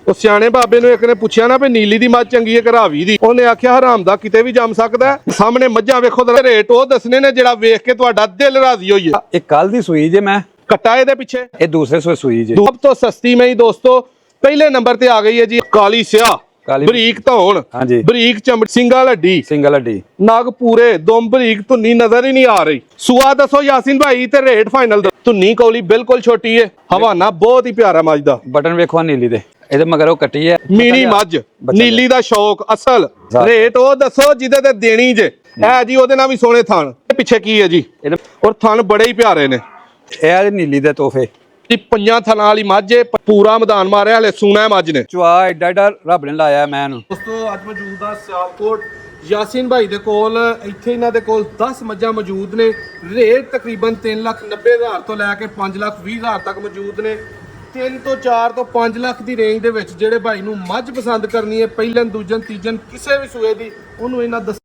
ਉਹ ਸਿਆਣੇ ਬਾਬੇ ਨੂੰ ਇੱਕ ਨੇ ਪੁੱਛਿਆ ਨਾ ਵੀ ਨੀਲੀ ਦੀ ਮੱਝ ਚੰਗੀ ਹੈ ਕਿ ਰਾਵੀ ਦੀ। ਉਹਨੇ ਆਖਿਆ ਹਰਾਮ ਦਾ ਕਿਤੇ ਵੀ ਜੰਮ ਸਕਦਾ ਹੈ। ਸਾਹਮਣੇ ਮੱਝਾਂ ਵੇਖੋ ਤੇ ਰੇਟ ਉਹ ਦੱਸਣੇ ਨੇ ਜਿਹੜਾ ਵੇਖ ਕੇ ਤੁਹਾਡਾ ਦਿਲ ਰਾਜ਼ੀ ਹੋਈਏ। ਇਹ ਕੱਲ ਦੀ ਸੂਈ ਜੇ ਮੈਂ ਕੱਟਾ ਇਹਦੇ ਪਿੱਛੇ ਇਹ ਦੂਸਰੇ ਸੂਏ ਸੂਈ ਜੇ। ਸਭ ਤੋਂ ਸਸਤੀ ਮਈ ਦੋਸਤੋ ਪਹਿਲੇ ਨੰਬਰ ਤੇ ਆ ਗਈ ਹੈ ਜੀ ਕਾਲੀ ਸਿਆ ਬਰੀਕ ਧੌਣ ਹਾਂਜੀ ਬਰੀਕ ਚਮੜੀ ਸਿੰਗਲ ਹੱਡੀ ਨਗ ਪੂਰੇ ਦੁਮ ਬਰੀਕ ਧੁੰਨੀ ਨਜ਼ਰ ਹੀ ਨਹੀਂ ਆ ਰਹੀ। ਸੂਆ ਦੱਸੋ ਯਾਸੀਨ ਭਾਈ ਤੇ ਰੇਟ ਫਾਈਨਲ। ਧੁੰਨੀ ਕੌਲੀ ਬਿਲਕੁਲ ਛੋਟੀ ਹੈ। ਹਵਾਨਾ ਬਹੁਤ ਹੀ ਪਿਆਰਾ ਮੱਝ ਦਾ। ਬਟਨ ਵੇਖੋ ਨੀਲੀ ਦੇ ਇਹਦੇ ਮਗਰ ਉਹ ਕੱਟੀ ਹੈ ਮੀਨੀ ਮੱਝ ਨੀਲੀ ਦਾ ਸ਼ੌਕ ਅਸਲ। ਰੇਟ ਉਹ ਦੱਸੋ ਜਿਹਦੇ ਤੇ ਦੇਣੀ ਜੇ ਹੈ ਜੀ। ਉਹਦੇ ਨਾਲ ਵੀ ਸੋਹਣੇ ਥਣ ਪਿੱਛੇ ਕੀ ਹੈ ਜੀ ਔਰ ਥਣ ਬੜੇ ਹੀ ਪਿਆਰੇ ਨੇ। ਇਹ ਨੀਲੀ ਦੇ ਤੋਹਫੇ ਜੀ ਪੰਜਾਂ ਥਣਾਂ ਵਾਲੀ ਮੱਝ ਪੂਰਾ ਮੈਦਾਨ ਮਾਰਿਆ ਹਲੇ ਸੂਣਾ ਮੱਝ ਨੇ। ਚੁਆ ਐਡਾ ਐਡਾ ਰੱਬ ਨੇ ਲਾਇਆ ਮੈਂ ਇਹਨੂੰ। ਦੋਸਤੋ ਅੱਜ ਮੌਜੂਦ ਆ ਸਿਆਲਕੋਟ ਯਾਸੀਨ ਭਾਈ ਦੇ ਕੋਲ। ਇੱਥੇ ਇਹਨਾਂ ਦੇ ਕੋਲ 10 ਮੱਝਾਂ ਮੌਜੂਦ ਨੇ। ਰੇਟ ਤਕਰੀਬਨ 3,90,000 ਤੋਂ ਲੈ ਕੇ 5,20,000 ਤੱਕ ਮੌਜੂਦ ਨੇ। 3 ਤੋਂ 4 ਤੋਂ 5 ਲੱਖ ਦੀ ਰੇਂਜ ਦੇ ਵਿੱਚ ਜਿਹੜੇ ਭਾਈ ਨੂੰ ਮੱਝ ਪਸੰਦ ਕਰਨੀ ਹੈ ਪਹਿਲਨ ਦੂਜਨ ਤੀਜਨ ਕਿਸੇ ਵੀ ਸੂਏ ਦੀ ਉਹਨੂੰ ਇਹਨਾਂ ਦੱਸ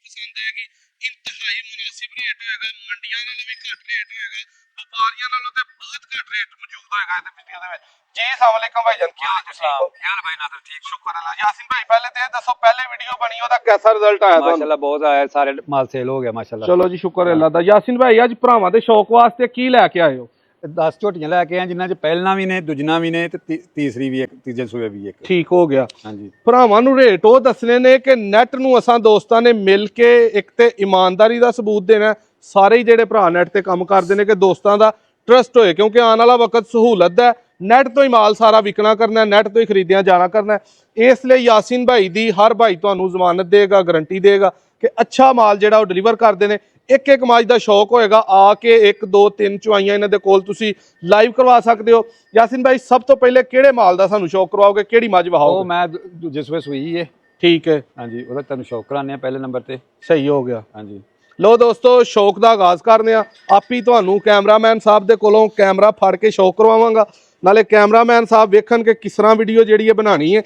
ਪਸੰਦ ਆਏਗੀ। ਇੰਤਹਾਈ ਮੁਨਾਸਿਬ ਰੇਟ ਹੋਏਗਾ। ਮੰਡੀਆਂ ਨਾਲੋਂ ਵੀ ਘੱਟ ਰੇਟ ਹੋਏਗਾ। ਵਪਾਰੀਆਂ ਨਾਲੋਂ ਤੇ ਬਹੁਤ ਘੱਟ ਰੇਟ ਮੌਜੂਦ ਹੋਏਗਾ ਇਹਦੇ ਵੀਡੀਓ ਦੇ ਵਿੱਚ। ਜੀ अस्सलाम वालेकुम भाईजान ਕੀ ਹਾਲ ਤੁਸੀਂ? ਖਿਆਲ ਭਾਈ ਨਾਦਰ ਠੀਕ ਸ਼ੁਕਰ ਅੱਲਾਹ। ਯਾਸੀਨ ਭਾਈ ਪਹਿਲੇ ਤੇ ਇਹ ਦੱਸੋ ਪਹਿਲੇ ਵੀਡੀਓ ਬਣੀ ਉਹਦਾ ਕਿਹਦਾ ਰਿਜ਼ਲਟ ਆਇਆ ਤੁਹਾਨੂੰ? ਮਾਸ਼ਾਅੱਲਾ ਬਹੁਤ ਆਇਆ ਸਾਰੇ ਮਾਲ ਸੇਲ ਹੋ ਗਿਆ ਮਾਸ਼ਾਅੱਲਾ। ਚਲੋ ਜੀ ਸ਼ੁਕਰ ਅੱਲਾਹ ਦਾ। ਯਾਸੀਨ ਭਾਈ ਅੱਜ ਭਰਾਵਾਂ ਦੇ ਸ਼ੌਕ ਵਾਸਤੇ ਕੀ ਲੈ ਕੇ ਆਏ ਹੋ? 10 ਝੋਟੀਆਂ ਲੈ ਕੇ ਆਏ ਜਿਨ੍ਹਾਂ ਚ ਪਹਿਲਣਾ ਵੀ ਨੇ ਦੂਜਣਾ ਵੀ ਨੇ ਤੇ ਤੀਸਰੀ ਵੀ ਇੱਕ ਤੀਜੇ ਸੂਏ ਵੀ ਇੱਕ। ਠੀਕ ਹੋ ਗਿਆ। ਹਾਂਜੀ ਭਰਾਵਾਂ ਨੂੰ ਰੇਟ ਉਹ ਦੱਸਣੇ ਨੇ ਕਿ ਨੈਟ ਨੂੰ ਅਸਾਂ ਦੋਸਤਾਂ ਨੇ ਮਿਲ ਕੇ ਇੱਕ ਤੇ ਇਮਾਨਦਾਰੀ ਦਾ ਸਬੂਤ ਦੇਣਾ। ਸਾਰੇ ਹੀ ਜਿਹੜੇ ਭਰਾ ਨੈਟ ਤੇ ਕੰਮ ਕਰਦੇ ਨੇ ਕਿ ਦੋਸਤਾਂ ਦਾ ਟਰਸਟ ਹੋਏ ਕਿਉਂਕਿ ਆਉਣ ਵਾਲਾ ਵਕਤ ਸਹੂਲਤ ਦਾ। ਨੈਟ ਤੋਂ ਹੀ ਮਾਲ ਸਾਰਾ ਵਿਕਣਾ ਕਰਨਾ, ਨੈਟ ਤੋਂ ਹੀ ਖਰੀਦਿਆ ਜਾਣਾ ਕਰਨਾ। ਇਸ ਲਈ ਯਾਸੀਨ ਭਾਈ ਦੀ ਹਰ ਭਾਈ ਤੁਹਾਨੂੰ ਜ਼ਮਾਨਤ ਦੇਗਾ, ਗਰੰਟੀ ਦੇਗਾ ਕਿ ਅੱਛਾ ਮਾਲ ਜਿਹੜਾ ਉਹ ਡਿਲੀਵਰ ਕਰਦੇ ਨੇ। ਇੱਕ ਇੱਕ ਮੱਝ ਦਾ ਸ਼ੌਕ ਹੋਏਗਾ ਆ ਕੇ 1 2 3 ਚੁਆਈਆਂ ਇਹਨਾਂ ਦੇ ਕੋਲ ਤੁਸੀਂ ਲਾਈਵ ਕਰਵਾ ਸਕਦੇ ਹੋ। ਯਾਸੀਨ ਭਾਈ ਸਭ ਤੋਂ ਪਹਿਲੇ ਕਿਹੜੇ ਮਾਲ ਦਾ ਸਾਨੂੰ ਸ਼ੌਕ ਕਰਵਾਓਗੇ? ਕਿਹੜੀ ਮੱਝ ਵਹਾਓਗੇ? ਉਹ ਮੈਂ ਦੂਜੇ ਸੂਏ ਸੂਈ ਏ। ਠੀਕ ਹੈ ਹਾਂਜੀ ਉਹਦਾ ਤੁਹਾਨੂੰ ਸ਼ੌਕ ਕਰਾਣੇ ਆ ਪਹਿਲੇ ਨੰਬਰ ਤੇ। ਸਹੀ ਹੋ ਗਿਆ। ਹਾਂਜੀ ਲੋ ਦੋਸਤੋ ਸ਼ੌਕ ਦਾ ਆਗਾਜ਼ ਕਰਨੇ ਆ। ਆਪੀ ਤੁਹਾਨੂੰ ਕੈਮਰਾਮੈਨ ਸਾਹਿਬ ਦੇ ਕੋਲੋਂ ਕੈਮਰਾ ਫੜ ਕੇ ਸ਼ੌਕ ਕਰਵਾਵਾਂਗਾ। ਨਾਲੇ ਕੈਮਰਾਮੈਨ ਸਾਹਿਬ ਵੇਖਣ ਕਿ ਕਿਸ ਤਰ੍ਹਾਂ ਵੀਡੀਓ ਜਿਹੜੀ ਹੈ ਬਣਾਣੀ ਹੈ।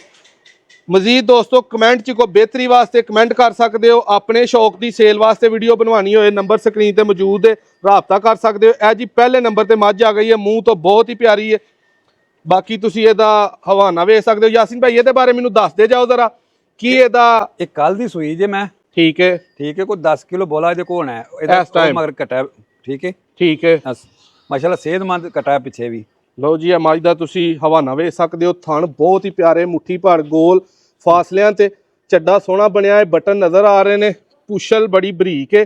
ਮਜ਼ੀਦ ਦੋਸਤੋ ਕਮੈਂਟ 'ਚ ਕੋਈ ਬਿਹਤਰੀ ਵਾਸਤੇ ਕਮੈਂਟ ਕਰ ਸਕਦੇ ਹੋ। ਆਪਣੇ ਸ਼ੌਕ ਦੀ ਸੇਲ ਵਾਸਤੇ ਵੀਡੀਓ ਬਣਵਾਣੀ ਹੋਏ ਨੰਬਰ ਸਕਰੀਨ ਤੇ ਮੌਜੂਦ ਹੈ, ਰਾਬਤਾ ਕਰ ਸਕਦੇ ਹੋ। ਇਹ ਜੀ ਪਹਿਲੇ ਨੰਬਰ ਤੇ ਮੱਝ ਆ ਗਈ ਹੈ, ਮੂੰਹ ਤੋਂ ਬਹੁਤ ਹੀ ਪਿਆਰੀ ਹੈ। ਬਾਕੀ ਤੁਸੀਂ ਇਹਦਾ ਹਵਾਨਾ ਵੇਖ ਸਕਦੇ ਹੋ। ਯਾਸੀਨ ਭਾਈ ਇਹਦੇ ਬਾਰੇ ਮੈਨੂੰ ਦੱਸਦੇ ਜਾਓ ਜ਼ਰਾ ਕੀ ਇਹਦਾ। ਇਹ ਕੱਲ ਦੀ ਸੂਈ ਜੇ ਮੈਂ। ਠੀਕ ਹੈ ਕੋਈ 10 ਕਿਲੋ ਬੋਲਾ ਇਹਦੇ ਕੋਲ ਹੈ। ਇਹਦਾ ਮਗਰ ਕਟਾ ਠੀਕ ਹੈ ਮਾਸ਼ਾਅੱਲਾ ਸਿਹਤਮੰਦ ਕਟਾ ਪਿੱਛੇ ਵੀ। ਲਓ ਜੀ ਇਹ ਮੱਝ ਦਾ ਤੁਸੀਂ ਹਵਾਨਾ ਵੇਖ ਸਕਦੇ ਹੋ। ਥਣ ਬਹੁਤ ਹੀ ਪਿਆਰੇ ਮੁੱਠੀ ਭਰ ਗੋਲ ਫਾਸਲਿਆਂ ਤੇ ਚੱਡਾ ਸੋਹਣਾ ਬਣਿਆ ਹੈ। ਬਟਨ ਨਜ਼ਰ ਆ ਰਹੇ ਨੇ। ਪੁੱਛਲ ਬੜੀ ਬਰੀਕ ਹੈ।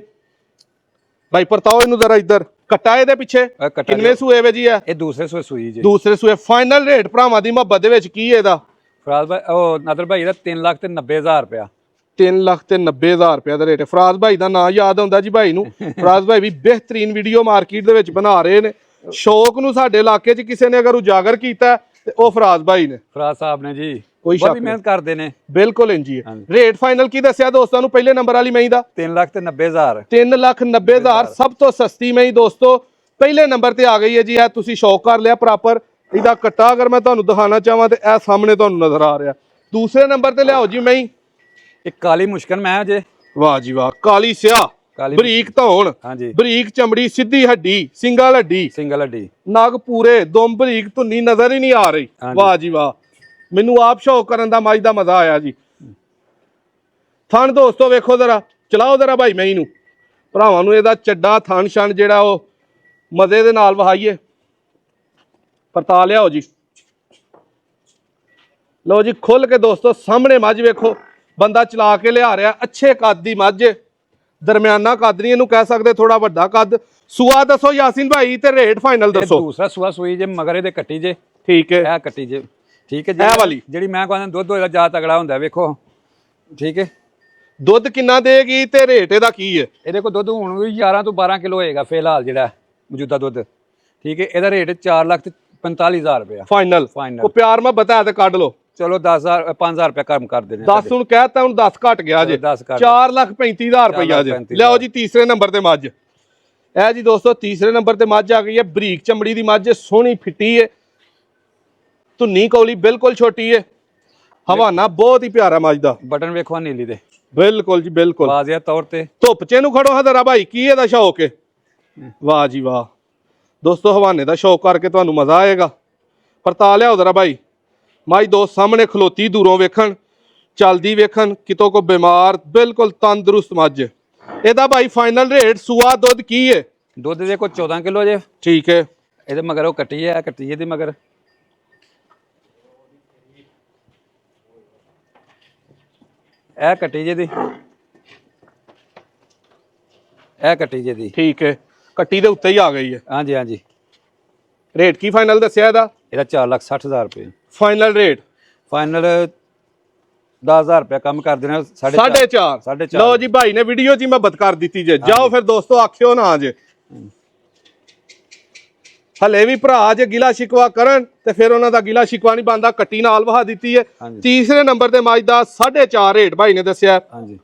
ਭਾਈ ਪਰਤਾਓ ਇਹਨੂੰ ਜ਼ਰਾ ਇੱਧਰ। ਕੱਟਾ ਇਹਦੇ ਪਿੱਛੇ ਕਿੰਨੇ ਸੂਏ ਵੇ ਜੀ? ਇਹ ਦੂਸਰੇ ਸੂਏ ਸੂਈ ਜੀ। ਦੂਸਰੇ ਸੂਏ। ਫਾਈਨਲ ਰੇਟ ਭਰਾਵਾਂ ਦੀ ਮੁਹੱਬਤ ਦੇ ਵਿੱਚ ਕੀ ਹੈ ਇਹਦਾ? ਫਰਾਜ਼ ਭਾਈ ਉਹ ਨਾਦਰ ਭਾਈ ਦਾ 3,90,000 ਰੁਪਇਆ। 3,90,000 ਰੁਪਇਆ ਦਾ ਰੇਟ ਹੈ। ਫਰਾਜ਼ ਭਾਈ ਦਾ ਨਾਂ ਯਾਦ ਆਉਂਦਾ ਜੀ ਭਾਈ ਨੂੰ। ਫਰਾਜ਼ ਭਾਈ ਵੀ ਬਿਹਤਰੀਨ ਵੀਡੀਓ ਮਾਰਕੀਟ ਦੇ ਵਿੱਚ ਬਣਾ ਰਹੇ ਨੇ। ਸ਼ੌਕ ਨੂੰ ਸਾਡੇ ਇਲਾਕੇ 'ਚ ਕਿਸੇ ਨੇ ਅਗਰ ਉਜਾਗਰ ਕੀਤਾ ਤੇ ਉਹ ਫਰਾਜ਼ ਭਾਈ ਨੇ। ਫਰਾਜ਼ ਸਾਹਿਬ ਨੇ ਜੀ ਕੋਈ ਬਹੁਤ ਮਿਹਨਤ ਕਰਦੇ ਨੇ। ਬਿਲਕੁਲ ਇੰਜੀ ਹੈ। ਰੇਟ ਫਾਈਨਲ ਕੀ ਦੱਸਿਆ ਦੋਸਤਾਂ ਨੂੰ ਪਹਿਲੇ ਨੰਬਰ ਵਾਲੀ ਮਹੀਂ ਦਾ? 3,90,000। 3,90,000 ਸਭ ਤੋਂ ਸਸਤੀ ਮਹੀਂ ਦੋਸਤੋ ਪਹਿਲੇ ਨੰਬਰ ਤੇ ਆ ਗਈ ਹੈ ਜੀ। ਇਹ ਤੁਸੀਂ ਸ਼ੌਕ ਕਰ ਲਿਆ ਪ੍ਰੋਪਰ। ਇਹਦਾ ਕੱਟਾ ਅਗਰ ਮੈਂ ਤੁਹਾਨੂੰ ਦਿਖਾਣਾ ਚਾਹਾਂ ਤੇ ਇਹ ਸਾਹਮਣੇ ਤੁਹਾਨੂੰ ਨਜ਼ਰ ਆ ਰਿਹਾ। ਦੂਸਰੇ ਨੰਬਰ ਤੇ ਲਿਆਓ ਜੀ ਮਹੀਂ। ਇੱਕ ਕਾਲੀ ਮੁਸ਼ਕਨ ਮੈਂ ਜੇ। ਵਾਹ ਜੀ ਵਾਹ। ਕਾਲੀ ਸਿਆ ਬਰੀਕ ਧੌਣ ਬਰੀਕ ਚਮੜੀ ਸਿੱਧੀ ਹੱਡੀ ਸਿੰਗਲ ਹੱਡੀ ਨਗ ਪੂਰੇ ਦੁਮ ਬਰੀਕ ਧੁੰਨੀ ਨਜ਼ਰ ਹੀ ਨਹੀਂ ਆ ਰਹੀ। ਵਾਹ ਜੀ ਵਾਹ। ਮੈਨੂੰ ਆਪ ਸ਼ੌਕ ਕਰਨ ਦਾ ਮੱਝ ਦਾ ਮਜ਼ਾ ਆਇਆ ਜੀ। ਥਣ ਦੋਸਤੋ ਵੇਖੋ ਜ਼ਰਾ। ਚਲਾਓ ਜ਼ਰਾ ਭਾਈ ਮਹੀਂ ਨੂੰ। ਭਰਾਵਾਂ ਨੂੰ ਇਹਦਾ ਚੱਡਾ ਥਣ ਛਣ ਜਿਹੜਾ ਉਹ ਮਜ਼ੇ ਦੇ ਨਾਲ ਵਹਾਈਏ। ਪਰਤਾ ਲਿਆਓ ਜੀ। ਲਓ ਜੀ ਖੁੱਲ ਕੇ ਦੋਸਤੋ ਸਾਹਮਣੇ ਮੱਝ ਵੇਖੋ। ਬੰਦਾ ਚਲਾ ਕੇ ਲਿਆ ਰਿਹਾ। ਅੱਛੇ ਕੱਦ ਦੀ ਮੱਝ। ਦਰਮਿਆਨਾ ਕੱਦ ਨਹੀਂ ਇਹਨੂੰ ਕਹਿ ਸਕਦੇ, ਥੋੜਾ ਵੱਡਾ ਕੱਦ। ਸੂਆ ਦੱਸੋ ਯਾਸੀਨ ਭਾਈ ਤੇ ਰੇਟ ਫਾਈਨਲ ਦੱਸੋ। ਦੂਸਰਾ ਸੂਆ ਸੂਈ ਜੇ ਮਗਰ ਇਹਦੇ ਕੱਟੀ ਜੇ। ਠੀਕ ਹੈ। ਇਹ ਕੱਟੀ ਜੇ ਠੀਕ ਹੈ ਜੀ। ਇਹ ਵਾਲੀ ਜਿਹੜੀ ਮੈਂ ਕਹਿੰਦਾ ਦੁੱਧ ਹੋਏਗਾ ਜ਼ਿਆਦਾ ਤਗੜਾ ਹੁੰਦਾ ਵੇਖੋ। ਠੀਕ ਹੈ। ਦੁੱਧ ਕਿੰਨਾ ਦੇਗੀ ਤੇ ਰੇਟ ਇਹਦਾ ਕੀ ਹੈ? ਇਹਦੇ ਕੋਲ ਦੁੱਧ ਹੁਣ ਵੀ 11 ਤੋਂ 12 ਕਿਲੋ ਹੋਏਗਾ ਫਿਲਹਾਲ ਜਿਹੜਾ ਮੌਜੂਦਾ ਦੁੱਧ। ਠੀਕ ਹੈ। ਇਹਦਾ ਰੇਟ 4,45,000 ਰੁਪਇਆ ਫਾਈਨਲ। ਉਹ ਪਿਆਰ ਮੈਂ ਬਤਾ ਤੇ ਕੱਢ ਲਓ। ਚਲੋ 10,000 5,000 ਰੁਪਇਆ ਕੰਮ ਕਰ ਦੇਣੇ। 10 ਹੁਣ ਕਹਿਤਾ ਹੁਣ 10 ਘਟ ਗਿਆ ਜੇ। 4,35,000 ਰੁਪਇਆ ਜੇ। ਲਿਆਓ ਜੀ ਤੀਸਰੇ ਨੰਬਰ ਤੇ ਮੱਝ। ਇਹ ਜੀ ਦੋਸਤੋ ਤੀਸਰੇ ਨੰਬਰ ਤੇ ਮੱਝ ਆ ਗਈ ਹੈ। ਬਰੀਕ ਚਮੜੀ ਦੀ ਮੱਝ। ਸੋਹਣੀ ਫਿੱਟੀ ਹੈ। ਧੁੰਨੀ ਕੌਲੀ ਬਿਲਕੁਲ ਛੋਟੀ ਹੈ। ਹਵਾਨਾ ਬਹੁਤ ਹੀ ਪਿਆਰਾ ਮੱਝ ਦਾ। ਬਟਨ ਵੇਖੋ ਨੀਲੀ ਦੇ। ਬਿਲਕੁਲ ਜੀ ਬਿਲਕੁਲ ਵਾਜ਼ਿਆ ਤੌਰ ਤੇ। ਧੁੱਪ ਚ ਇਹਨੂੰ ਖੜੋ ਹਜ਼ਰਾ ਭਾਈ। ਕੀ ਇਹਦਾ ਸ਼ੌਕ ਹੈ? ਵਾਹ ਜੀ ਵਾਹ ਦੋਸਤੋ ਹਵਾਨੇ ਦਾ ਸ਼ੌਕ ਕਰਕੇ ਤੁਹਾਨੂੰ ਮਜ਼ਾ ਆਏਗਾ। ਪਰਤਾ ਲਿਆਓ ਜ਼ਰਾ ਭਾਈ। ਮਾਈ ਦੋਸਤ ਸਾਹਮਣੇ ਖਲੋਤੀ ਦੂਰੋਂ ਵੇਖਣ ਚੱਲਦੀ ਵੇਖਣ ਕਿਤੋਂ ਕੋ ਬਿਮਾਰ ਬਿਲਕੁਲ ਤੰਦਰੁਸਤ ਮੱਝ ਇਹਦਾ ਭਾਈ ਫਾਈਨਲ ਰੇਟ ਸੂਆ ਦੁੱਧ ਕੀ ਹੈ ਦੁੱਧ ਦੇ ਕੋ 14 ਕਿਲੋ ਜੇ ਠੀਕ ਹੈ ਇਹਦੇ ਮਗਰ ਉਹ ਕੱਟੀ ਹੈ ਕੱਟੀ ਇਹਦੇ ਮਗਰ ਇਹ ਕੱਟੀ ਜੇ ਦੀ ਇਹ ਕੱਟੀ ਜੇ ਦੀ ਠੀਕ ਹੈ ਕੱਟੀ ਦੇ ਉੱਤੇ ਹੀ ਆ ਗਈ ਹੈ ਹਾਂਜੀ ਹਾਂਜੀ ਰੇਟ ਕੀ ਫਾਈਨਲ ਦੱਸਿਆ ਇਹਦਾ ਇਹਦਾ 4,60,000 ਰੁਪਏ ਫਾਈਨਲ ਰੇਟ ਫਾਈਨਲ 10,000 ਰੁਪਏ ਕੰਮ ਕਰ ਦੇਣਾ 4.5 ਲਓ ਜੀ ਭਾਈ ਨੇ ਵੀਡੀਓ 'ਚ ਹੀ ਮਹੱਬਤ ਕਰ ਦਿੱਤੀ ਜੇ ਜਾਓ ਫਿਰ ਦੋਸਤੋ ਆਖਿਓ ਨਾ ਜੇ ਹਲੇ ਵੀ ਭਰਾ ਜੇ ਗਿਲਾ ਸ਼ਿਕਵਾ ਕਰਨ ਤੇ ਫਿਰ ਉਹਨਾਂ ਦਾ ਗਿਲਾ ਸ਼ਿਕਵਾ ਨਹੀਂ ਬੰਦਾ ਕੱਟੀ ਨਾਲ ਵਹਾ ਦਿੱਤੀ ਹੈ ਤੀਸਰੇ ਨੰਬਰ ਤੇ ਮੱਝ ਦਾ 4.5 ਰੇਟ ਭਾਈ ਨੇ ਦੱਸਿਆ ਹਾਂਜੀ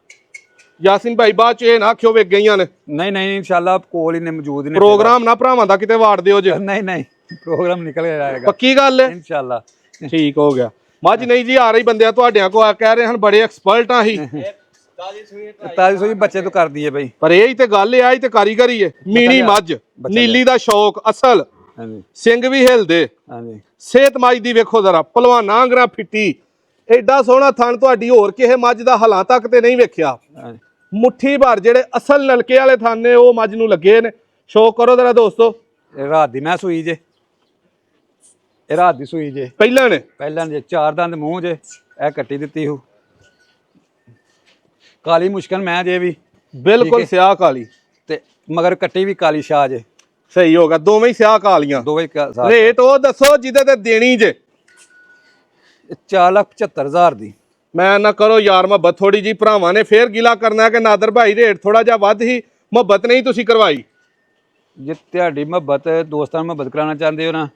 ਯਾਸਿਨ ਭਾਈ ਬਾਅਦ ਚ ਇਹ ਨਾ ਆਖਿਓ ਵੇਖ ਗਈਆਂ ਨੇ ਨਹੀਂ ਇਨਸ਼ਾਅੱਲਾ ਕੋਲ ਹੀ ਨੇ ਮੌਜੂਦ ਨੇ ਪ੍ਰੋਗਰਾਮ ਨਾ ਭਰਾਵਾਂ ਦਾ ਕਿਤੇ ਵਾੜ ਦਿਓ ਜੇ ਨਹੀਂ ਪ੍ਰੋਗਰਾਮ ਨਿਕਲ ਜਾਏਗਾ ਪੱਕੀ ਗੱਲ ਹੈ ਇਨਸ਼ਾਅੱਲਾ ਠੀਕ ਹੋ ਗਿਆ ਮੱਝ ਨਹੀਂ ਜੀ ਆ ਰਹੀ ਬੰਦਿਆਂ ਤੁਹਾਡਿਆਂ ਕੋ ਕਹਿ ਰਹੇ ਹਨ ਬੜੇ ਐਕਸਪਰਟ ਆ ਹੀ ਤਾਜੀ ਸੂਈ ਬੱਚੇ ਤੋਂ ਕਰਦੀ ਹੈ ਬਈ ਪਰ ਇਹ ਹੀ ਤੇ ਗੱਲ ਹੈ ਹੀ ਤੇ ਕਾਰੀਗਰੀ ਹੈ ਮੀਣੀ ਮੱਝ ਨੀਲੀ ਦਾ ਸ਼ੌਕ ਅਸਲ ਹਾਂਜੀ ਸਿੰਘ ਵੀ ਹਿਲਦੇ ਹਾਂਜੀ ਸਿਹਤ ਮੱਝ ਦੀ ਵੇਖੋ ਜ਼ਰਾ ਪਹਿਲਵਾਨਾਂ ਆਂਗਰਾ ਫਿੱਟੀ ਐਡਾ ਸੋਹਣਾ ਥਣ ਤੁਹਾਡੀ ਹੋਰ ਕਿਸੇ ਮੱਝ ਦਾ ਹਾਲਾਂ ਤੱਕ ਤੇ ਨਹੀਂ ਵੇਖਿਆ ਮੁੱਠੀ ਭਰ ਜਿਹੜੇ ਅਸਲ ਨਲਕੇ ਵਾਲੇ ਥਣ ਨੇ ਉਹ ਮੱਝ ਨੂੰ ਲੱਗੇ ਨੇ ਸ਼ੌਕ ਕਰੋ ਜ਼ਰਾ ਦੋਸਤੋ ਇਹ ਰਾਤ ਦੀ ਮੈਂ ਸੂਈ ਜੇ ਇਹ ਰਾਤ ਦੀ ਸੂਈ ਜੇ ਪਹਿਲਾਂ ਜੇ 4 ਦੰਦ ਮੂੰਹ ਜੇ ਇਹ ਕੱਟੀ ਦਿੱਤੀ ਹੋ ਕਾਲੀ ਮੁਸ਼ਕਲ ਮੈਂ ਜੇ ਵੀ ਬਿਲਕੁਲ ਸਿਆਹ ਕਾਲੀ ਤੇ ਮਗਰ ਕੱਟੀ ਵੀ ਕਾਲੀ ਸ਼ਾਹ ਜੇ ਸਹੀ ਹੋ ਗਿਆ ਦੋਵੇਂ ਹੀ ਸਿਆਹ ਕਾਲੀਆਂ ਦੋਵੇਂ ਰੇਟ ਉਹ ਦੱਸੋ ਜਿਹਦੇ ਤੇ ਦੇਣੀ ਜੇ 4,75,000 ਦੀ ਮੈਂ ਨਾ ਕਰੋ ਯਾਰ ਮੁਹੱਬਤ ਥੋੜੀ ਜੀ ਭਰਾਵਾਂ ਨੇ ਫੇਰ ਗਿਲਾ ਕਰਨਾ ਕਿ ਨਾਦਰ ਭਾਈ ਰੇਟ ਥੋੜਾ ਜਿਹਾ ਵੱਧ ਹੀ ਮੁਹੱਬਤ ਨਹੀਂ ਤੁਸੀਂ ਕਰਵਾਈ ਜੇ ਤੁਹਾਡੀ ਮੁਹੱਬਤ ਦੋਸਤਾਂ ਨੂੰ ਮੁਹੱਬਤ ਕਰਾਉਣਾ ਚਾਹੁੰਦੇ ਹੋ ਨਾ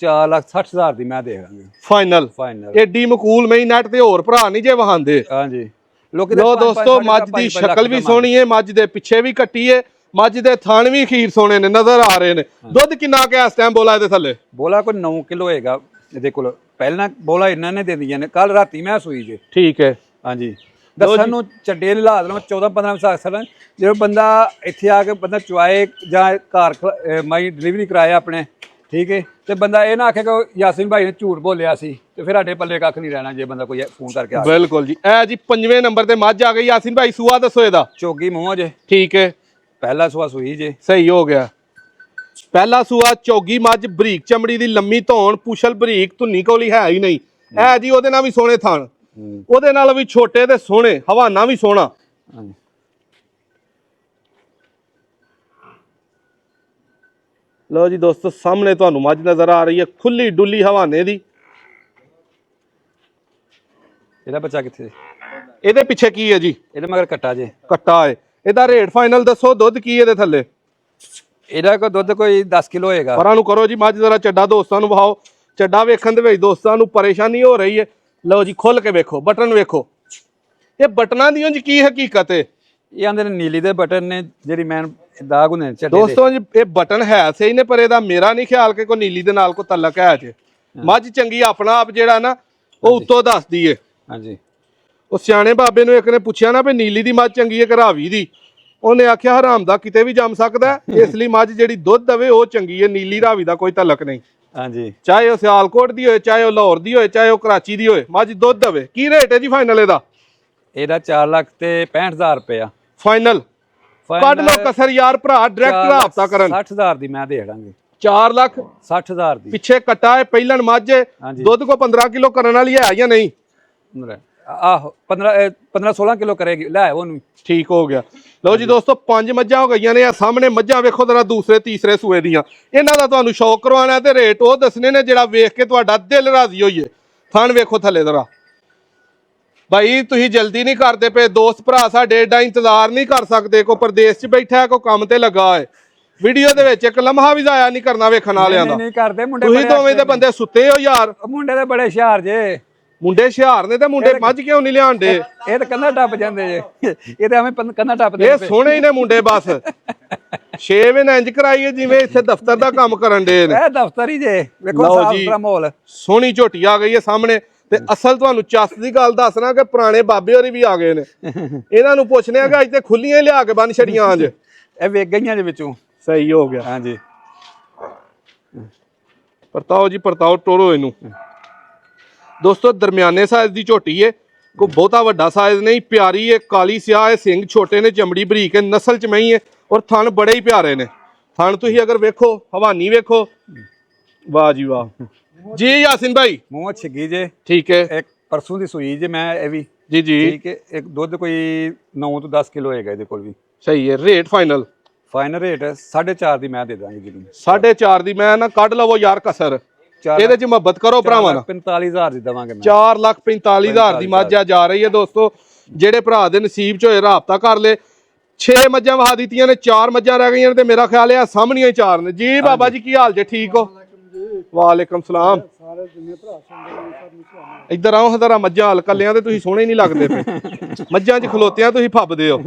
4,60,000 ਦੀ ਮੈਂ ਦੇ ਦਾਂਗਾ ਫਾਈਨਲ ਏਡੀ ਮਕੂਲ ਮਈ ਨੈਟ ਤੇ ਹੋਰ ਭਰਾ ਨਹੀਂ ਜੇ ਵਹਾਂਦੇ ਹਾਂਜੀ ਲੋਕੀ ਦੋਸਤੋ ਮੱਝ ਦੀ ਸ਼ਕਲ ਵੀ ਸੋਹਣੀ ਹੈ ਮੱਝ ਦੇ ਪਿੱਛੇ ਵੀ ਕੱਟੀ ਹੈ ਮੱਝ ਦੇ ਥਣ ਵੀ ਖੀਰ ਸੋਹਣੇ ਨੇ ਨਜ਼ਰ ਆ ਰਹੇ ਨੇ ਦੁੱਧ ਕਿੰਨਾ ਕਿ ਇਸ ਟਾਈਮ ਬੋਲਾ ਇਹਦੇ ਥੱਲੇ ਬੋਲਾ ਕੋਈ 9 ਕਿਲੋ ਹੋਏਗਾ ਇਹਦੇ ਕੋਲ ਪਹਿਲਾਂ ਬੋਲਾ ਇਹਨਾਂ ਨੇ ਦੇ ਦਿੰਦੀਆਂ ਨੇ ਕੱਲ ਰਾਤੀ ਮੈਂ ਸੂਈ ਜੇ ਠੀਕ ਹੈ ਹਾਂਜੀ ਦੱਸਣ ਨੂੰ ਚੱਡੇ ਨੇ ਲਾ ਦੇਣਾ 14-15 ਸਾਲ ਜਦੋਂ ਬੰਦਾ ਇੱਥੇ ਆ ਕੇ ਬੰਦਾ ਚੁਆਏ ਜਾਂ ਘਰ ਮਾਈ ਡਿਲੀਵਰੀ ਕਰਾਇਆ ਆਪਣੇ ਠੀਕ ਹੈ ਤੇ ਬੰਦਾ ਇਹ ਨਾ ਆਖੇ ਕਿ ਯਾਸਿਨ ਭਾਈ ਨੇ ਝੂਠ ਬੋਲਿਆ ਸੀ ਤੇ ਫਿਰ ਸਾਡੇ ਪੱਲੇ ਕੱਖ ਨਹੀਂ ਰਹਿਣਾ ਜੇ ਬੰਦਾ ਕੋਈ ਫੋਨ ਕਰਕੇ ਆ ਬਿਲਕੁਲ ਜੀ ਇਹ ਜੀ 5ਵੇਂ ਨੰਬਰ ਤੇ ਮੱਝ ਆ ਗਈ ਯਾਸਿਨ ਭਾਈ ਸੂਆ ਦੱਸੋ ਇਹਦਾ ਚੋਗੀ ਮੂੰਹ ਜੇ ਠੀਕ ਹੈ ਪਹਿਲਾ ਸੂਆ ਸੂਈ ਜੇ ਸਹੀ ਹੋ ਗਿਆ ਪਹਿਲਾ ਸੂਆ ਚੌਗੀ ਮੱਝ ਬਰੀਕ ਚਮੜੀ ਦੀ ਲੰਮੀ ਧੌਣ ਪੁਛਲ ਬਰੀਕ ਧੁੰਨੀ ਕੋਲੀ ਹੈ ਹੀ ਨਹੀਂ ਇਹ ਜੀ ਉਹਦੇ ਨਾਲ ਵੀ ਸੋਹਣੇ ਥਣ ਉਹਦੇ ਨਾਲ ਵੀ ਛੋਟੇ ਤੇ ਸੋਹਣੇ ਹਵਾਨਾ ਵੀ ਸੋਹਣਾ ਲਓ ਜੀ ਦੋਸਤੋ ਸਾਹਮਣੇ ਤੁਹਾਨੂੰ ਮੱਝ ਨਜ਼ਰ ਆ ਰਹੀ ਹੈ ਖੁੱਲੀ ਡੁੱਲੀ ਹਵਾਨੇ ਦੀ ਇਹਦਾ ਬੱਚਾ ਕਿੱਥੇ ਇਹਦੇ ਪਿੱਛੇ ਕੀ ਹੈ ਜੀ ਇਹਦੇ ਮਗਰ ਕੱਟਾ ਜੇ ਕੱਟਾ ਹੈ ਇਹਦਾ ਰੇਟ ਫਾਈਨਲ ਦੱਸੋ ਦੁੱਧ ਕੀ ਇਹਦੇ ਥੱਲੇ ਇਹਦਾ ਕੋਈ ਦੁੱਧ ਕੋਈ 10 ਕਿਲੋ ਹੋਏਗਾ ਪਰਾਂ ਨੂੰ ਕਰੋ ਜੀ ਮੱਝ ਜ਼ਰਾ ਚੱਡਾ ਦੋਸਤਾਂ ਨੂੰ ਵਹਾਓ ਚੱਡਾ ਵੇਖਣ ਦੇ ਵਿੱਚ ਦੋਸਤਾਂ ਨੂੰ ਪਰੇਸ਼ਾਨੀ ਹੋ ਰਹੀ ਹੈ ਲਓ ਜੀ ਖੁੱਲ ਕੇ ਵੇਖੋ ਬਟਨ ਵੇਖੋ ਇਹ ਬਟਨਾਂ ਦੀਆਂ ਜੀ ਕੀ ਹਕੀਕਤ ਹੈ ਇਹ ਆਂਦੇ ਨੇ ਨੀਲੀ ਦੇ ਬਟਨ ਨੇ ਜਿਹੜੀ ਮੈਂ ਦਾਗ ਹੁੰਦੇ ਨੇ ਚੱਡੇ ਦੋਸਤੋ ਜੀ ਇਹ ਬਟਨ ਹੈ ਸਹੀ ਨੇ ਪਰ ਇਹਦਾ ਮੇਰਾ ਨਹੀਂ ਖਿਆਲ ਕਿ ਕੋਈ ਨੀਲੀ ਦੇ ਨਾਲ ਕੋਈ ਤਲਕ ਹੈ ਜੇ ਮੱਝ ਚੰਗੀ ਆਪਣਾ ਆਪ ਜਿਹੜਾ ਨਾ ਉਹ ਉੱਤੋਂ ਦੱਸਦੀ ਏ ਹਾਂਜੀ ਉਹ ਸਿਆਣੇ ਬਾਬੇ ਨੂੰ ਇੱਕ ਨੇ ਪੁੱਛਿਆ ਨਾ ਵੀ ਨੀਲੀ ਦੀ ਮੱਝ ਚੰਗੀ ਹੈ ਕਿ ਰਾਵੀ ਦੀ ਉਹਨੇ ਆਖਿਆ ਹਰਾਮ ਦਾ ਕਿਤੇ ਵੀ ਜੰਮ ਸਕਦਾ ਇਸ ਲਈ ਮੱਝ ਜਿਹੜੀ ਦੁੱਧ ਦੇਵੇ ਉਹ ਚੰਗੀ ਹੈ ਨੀਲੀ ਰਾਵੀ ਦਾ ਕੋਈ ਤਲਕ ਨਹੀਂ ਹਾਂਜੀ ਚਾਹੇ ਉਹ ਸਿਆਲਕੋਟ ਦੀ ਹੋਏ ਚਾਹੇ ਉਹ ਲਾਹੌਰ ਦੀ ਹੋਏ ਚਾਹੇ ਉਹ ਕਰਾਚੀ ਦੀ ਹੋਏ ਮੱਝ ਦੁੱਧ ਦੇਵੇ ਕੀ ਰੇਟ ਹੈ ਜੀ ਫਾਈਨਲ ਇਹਦਾ 4,65,000 ਰੁਪਇਆ ਫਾਈਨਲ ਕੱਢ ਲੋ ਕਸਰ ਯਾਰ ਭਰਾ ਡਾਇਰੈਕਟ ਰਾਬਤਾ ਕਰਨ 60,000 ਦੀ ਮੈਂ ਦੇ ਦਾਂਗੇ 4,60,000 ਦੀ ਪਿੱਛੇ ਕੱਟਾ ਹੈ ਪਹਿਲਣ ਮੱਝ ਦੁੱਧ ਕੋ 15 ਕਿਲੋ ਕਰਨ ਵਾਲੀ ਹੈ ਜਾਂ ਨਹੀਂ ਆਹੋ 15-16 ਕਿਲੋ ਕਰੇਗੀ ਲੈ ਉਹਨੂੰ ਠੀਕ ਹੋ ਗਿਆ ਲਓ ਜੀ ਦੋਸਤੋ 5 ਮੱਝਾਂ ਹੋ ਗਈਆਂ ਨੇ ਆ ਸਾਹਮਣੇ ਮੱਝਾਂ ਵੇਖੋ ਜਰਾ ਦੂਸਰੇ ਤੀਸਰੇ ਸੂਏ ਦੀਆਂ ਇਹਨਾਂ ਦਾ ਤੁਹਾਨੂੰ ਸ਼ੌਕ ਕਰਵਾਉਣਾ ਤੇ ਰੇਟ ਉਹ ਦੱਸਣੇ ਨੇ ਜਿਹੜਾ ਵੇਖ ਕੇ ਤੁਹਾਡਾ ਦਿਲ ਰਾਜ਼ੀ ਹੋਈਏ ਥਣ ਵੇਖੋ ਥੱਲੇ ਜਰਾ ਭਾਈ ਤੁਸੀਂ ਜਲਦੀ ਨਹੀਂ ਕਰਦੇ ਪਏ ਦੋਸਤ ਭਰਾ ਸਾਡੇ ਏਡਾ ਇੰਤਜ਼ਾਰ ਨਹੀਂ ਕਰ ਸਕਦੇ ਕੋਈ ਪ੍ਰਦੇਸ਼ 'ਚ ਬੈਠਾ ਹੈ ਕੋਈ ਕੰਮ ਤੇ ਲੱਗਾ ਹੈ ਵੀਡੀਓ ਦੇ ਵਿੱਚ ਇੱਕ ਲਮਹਾ ਵੀ ਜ਼ਾਇਆ ਨਹੀਂ ਕਰਨਾ ਵੇਖਣ ਵਾਲਿਆਂ ਦਾ ਨਹੀਂ ਕਰਦੇ ਮੁੰਡੇ ਤੁਸੀਂ ਦੋਵੇਂ ਦੇ ਬੰਦੇ ਸੁੱਤੇ ਹੋ ਯਾਰ ਮੁੰਡੇ ਦੇ ਬੜੇ ਹੁਸ਼ਿਆਰ ਜੇ ਮੁੰਡੇ ਹੁਸ਼ਿਆਰ ਨੇ ਤੇ ਮੁੰਡੇ ਮੱਝ ਕਿਉਂ ਨਹੀਂ ਲਿਆਂਦੇ ਇਹ ਤਾਂ ਕੰਧਾ ਟੱਪ ਜਾਂਦੇ ਜੇ ਇਹ ਤਾਂ ਐਵੇਂ ਕੰਧਾ ਟੱਪਦੇ ਇਹ ਸੋਹਣੇ ਹੀ ਨੇ ਮੁੰਡੇ ਬਸ 6 ਮਹੀਨੇ ਇੰਜ ਕਰਾਈਏ ਜਿਵੇਂ ਇੱਥੇ ਦਫ਼ਤਰ ਦਾ ਕੰਮ ਕਰਨ ਦੇ ਨੇ ਇਹ ਦਫ਼ਤਰ ਹੀ ਜੇ ਵੇਖੋ ਸਾਫ ਸੁਥਰਾ ਮਾਹੌਲ ਸੋਹਣੀ ਝੋਟੀ ਆ ਗਈ ਹੈ ਸਾਹਮਣੇ ਤੇ ਅਸਲ ਤੁਹਾਨੂੰ ਚੱਸ ਦੀ ਗੱਲ ਦੱਸਣਾ ਕਿ ਪੁਰਾਣੇ ਬਾਬੇ ਹੋਰੀ ਵੀ ਆ ਗਏ ਨੇ ਇਹਨਾਂ ਨੂੰ ਪੁੱਛਨੇ ਆ ਕਿ ਅੱਜ ਤੇ ਖੁੱਲੀਆਂ ਲਿਆ ਕੇ ਬੰਨ ਛੜੀਆਂ ਅੱਜ ਇਹ ਵੇਖ ਗਈਆਂ ਦੇ ਵਿੱਚੋਂ ਸਹੀ ਹੋ ਗਿਆ ਹਾਂਜੀ ਪਰਤਾਓ ਜੀ ਪਰਤਾਓ ਟੋਰੋ ਇਹਨੂੰ ਦੋਸਤੋ ਦਰਮਿਆਨੇ ਸਾਈਜ਼ ਦੀ ਝੋਟੀ ਏ, ਕੋਈ ਬਹੁਤਾ ਵੱਡਾ ਸਾਈਜ਼ ਨਹੀਂ, ਪਿਆਰੀ ਏ, ਕਾਲੀ ਸਿਆਹ ਏ, ਸਿੰਘ ਛੋਟੇ ਨੇ, ਚਮੜੀ ਬਰੀਕ ਏ, ਨਸਲ ਚ ਮਹੀਂ ਏ ਔਰ ਥਣ ਬੜੇ ਹੀ ਪਿਆਰੇ ਨੇ। ਥਣ ਤੁਸੀਂ ਅਗਰ ਵੇਖੋ, ਹਵਾਨੀ ਵੇਖੋ, ਵਾਹ ਜੀ ਵਾਹ ਜੀ ਯਾਸਿਨ ਭਾਈ। ਮੂੰਹ ਛਿੱਗੀ ਜੇ, ਠੀਕ ਹੈ, ਇੱਕ ਪਰਸੋਂ ਦੀ ਸੂਈ ਜੇ ਮੈਂ ਇਹ ਵੀ ਜੀ ਜੀ ਠੀਕ ਹੈ। ਇੱਕ ਦੁੱਧ ਕੋਈ 9 ਤੋਂ 10 ਕਿਲੋ ਹੋਏਗਾ ਇਹਦੇ ਕੋਲ ਵੀ। ਸਹੀ ਹੈ। ਰੇਟ ਫਾਈਨਲ ਰੇਟ 4.5 ਦੀ ਮੈਂ ਦੇ ਦਾਂਗੀ ਜੀ। 4.5 ਦੀ ਮੈਂ ਨਾ ਕੱਢ ਲਵੋ ਯਾਰ ਕਸਰ, ਇਹਦੇ ਚ ਮੁਹੱਬਤ ਕਰੋ ਭਰਾਵਾਂ ਨਾਲ। 45,000 ਦੀ ਦਵਾਂਗੇ ਮੈਂ। 4,45,000 ਦੀ ਮੱਝ ਜਾ ਰਹੀ ਹੈ ਦੋਸਤੋ। ਜਿਹੜੇ ਭਰਾ ਦੇ ਨਸੀਬ ਚ ਹੋਏ ਰਾਬਤਾ ਕਰ ਲੈ। 6 ਮੱਝਾਂ ਵਹਾ ਦਿੱਤੀਆਂ ਨੇ, 4 ਮੱਝਾਂ ਰਹਿ ਗਈਆਂ ਨੇ ਤੇ ਮੇਰਾ ਖਿਆਲ ਹੈ ਸਾਹਮਣੀਆਂ ਹੀ 4 ਨੇ। ਜੀ ਬਾਬਾ ਜੀ ਕੀ ਹਾਲ ਜੇ, ਠੀਕ ਹੋ? ਵਾਲੇਕਮ ਸਲਾਮ। ਇੱਧਰ ਆਓ ਹਜ਼ਾਰਾਂ ਮੱਝਾਂ ਹਲ ਕੱਲਿਆਂ ਤੇ ਤੁਸੀਂ ਸੋਹਣੇ ਨਹੀਂ ਲੱਗਦੇ ਪਏ, ਮੱਝਾਂ 'ਚ ਖਲੋਤਿਆਂ ਤੁਸੀਂ ਫੱਬਦੇ ਹੋ।